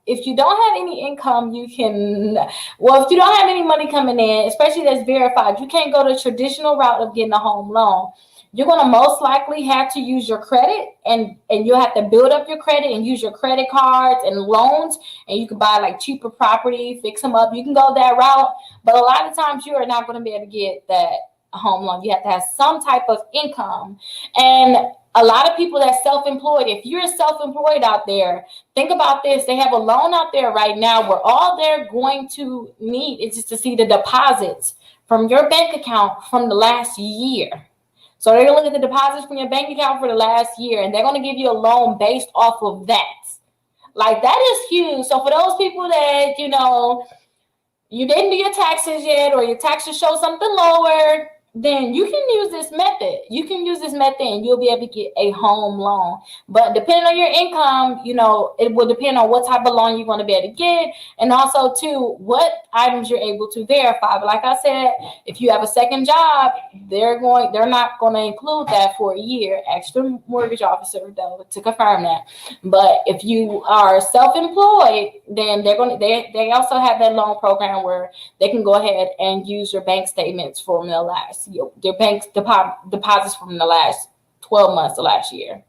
if you don't have any income, you can, well, if you don't have any money coming in, especially that's verified, you can't go the traditional route of getting a home loan. You're going to most likely have to use your credit, and you'll have to build up your credit and use your credit cards and loans, and you can buy like cheaper property, fix them up. You can go that route, but a lot of times you are not going to be able to get that home loan. You have to have some type of income. And a lot of people that's self-employed, if you're self-employed out there, think about this. They have a loan out there right now where all they're going to need is just to see the deposits from your bank account from the last year. So they're going to look at the deposits from your bank account for the last year, and they're going to give you a loan based off of that. Like, that is huge. So for those people that, you didn't do your taxes yet, or your taxes show something lower, then you can use this method. You can use this method and you'll be able to get a home loan. But depending on your income, it will depend on what type of loan you're going to be able to get, and also too, what items you're able to verify. But like I said, if you have a second job, they're not going to include that for a year. Ask the mortgage officer though to confirm that. But if you are self-employed, then they also have that loan program where they can go ahead and use your bank statements from the last, their bank deposits from the last 12 months of last year.